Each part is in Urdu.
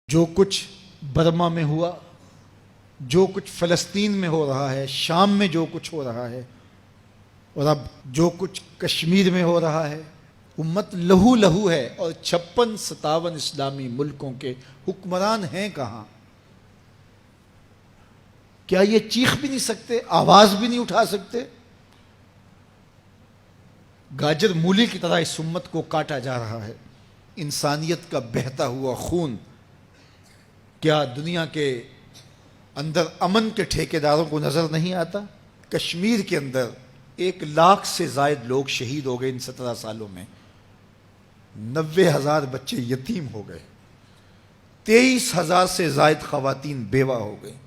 جو کچھ برما میں ہوا، جو کچھ فلسطین میں ہو رہا ہے، شام میں جو کچھ ہو رہا ہے، اور اب جو کچھ کشمیر میں ہو رہا ہے، امت لہو لہو ہے، اور 56-57 اسلامی ملکوں کے حکمران ہیں کہاں؟ کیا یہ چیخ بھی نہیں سکتے، آواز بھی نہیں اٹھا سکتے؟ گاجر مولی کی طرح اس امت کو کاٹا جا رہا ہے۔ انسانیت کا بہتا ہوا خون کیا دنیا کے اندر امن کے ٹھیکیداروں کو نظر نہیں آتا؟ کشمیر کے اندر 1 لاکھ سے زائد لوگ شہید ہو گئے ان 17 سالوں میں، 90,000 بچے یتیم ہو گئے، 23,000 سے زائد خواتین بیوہ ہو گئیں۔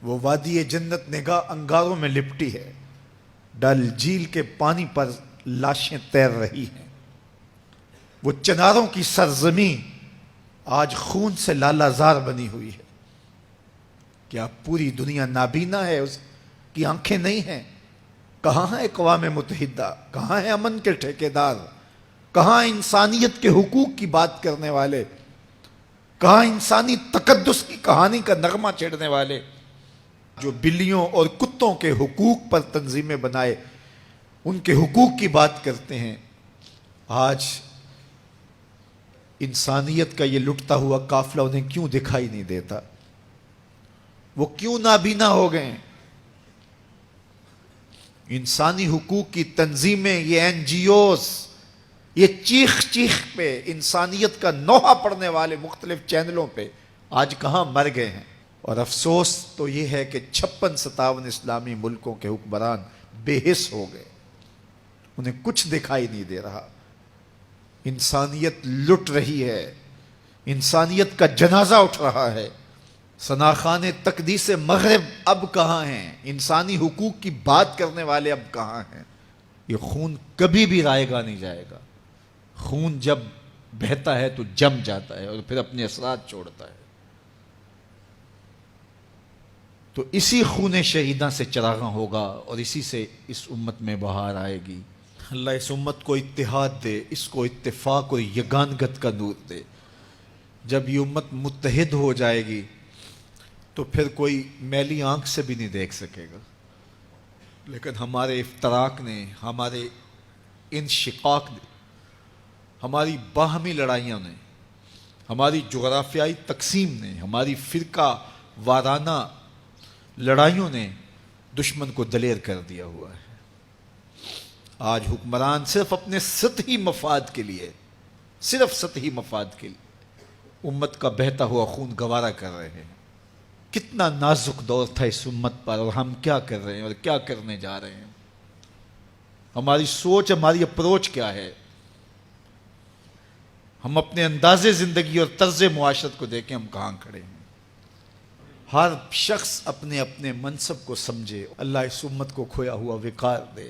وہ وادی جنت نگاہ انگاروں میں لپٹی ہے، ڈل جھیل کے پانی پر لاشیں تیر رہی ہیں۔ وہ چناروں کی سرزمین آج خون سے لالا زار بنی ہوئی ہے۔ کیا پوری دنیا نابینا ہے؟ اس کی آنکھیں نہیں ہیں؟ کہاں ہے اقوام متحدہ؟ کہاں ہے امن کے ٹھیکیدار؟ کہاں انسانیت کے حقوق کی بات کرنے والے؟ کہاں انسانی تقدس کی کہانی کا نغمہ چھیڑنے والے؟ جو بلیوں اور کتوں کے حقوق پر تنظیمیں بنائے ان کے حقوق کی بات کرتے ہیں، آج انسانیت کا یہ لٹتا ہوا قافلہ انہیں کیوں دکھائی نہیں دیتا؟ وہ کیوں نابینا ہو گئے ہیں؟ انسانی حقوق کی تنظیمیں، یہ NGOs، یہ چیخ چیخ پہ انسانیت کا نوحہ پڑھنے والے مختلف چینلوں پہ آج کہاں مر گئے ہیں؟ اور افسوس تو یہ ہے کہ 56-57 اسلامی ملکوں کے حکمران بے حس ہو گئے، انہیں کچھ دکھائی نہیں دے رہا۔ انسانیت لٹ رہی ہے، انسانیت کا جنازہ اٹھ رہا ہے۔ ثناخان تقدیس مغرب اب کہاں ہیں؟ انسانی حقوق کی بات کرنے والے اب کہاں ہیں؟ یہ خون کبھی بھی رائے گا نہیں جائے گا۔ خون جب بہتا ہے تو جم جاتا ہے اور پھر اپنے اثرات چھوڑتا ہے۔ تو اسی خون شہیداں سے چراغاں ہوگا اور اسی سے اس امت میں بہار آئے گی۔ اللہ اس امت کو اتحاد دے، اس کو اتفاق اور یگانگت کا نور دے۔ جب یہ امت متحد ہو جائے گی تو پھر کوئی میلی آنکھ سے بھی نہیں دیکھ سکے گا۔ لیکن ہمارے افتراق نے، ہمارے انشقاق نے، ہماری باہمی لڑائیاں نے، ہماری جغرافیائی تقسیم نے، ہماری فرقہ وارانہ لڑائیوں نے دشمن کو دلیر کر دیا ہوا ہے۔ آج حکمران صرف اپنے سطحی مفاد کے لیے، صرف سطحی مفاد کے لیے امت کا بہتا ہوا خون گوارا کر رہے ہیں۔ کتنا نازک دور تھا اس امت پر، اور ہم کیا کر رہے ہیں اور کیا کرنے جا رہے ہیں؟ ہماری سوچ، ہماری اپروچ کیا ہے؟ ہم اپنے انداز زندگی اور طرز معاشرت کو دیکھیں، ہم کہاں کھڑے ہیں؟ ہر شخص اپنے اپنے منصب کو سمجھے۔ اللہ اس امت کو کھویا ہوا وقار دے۔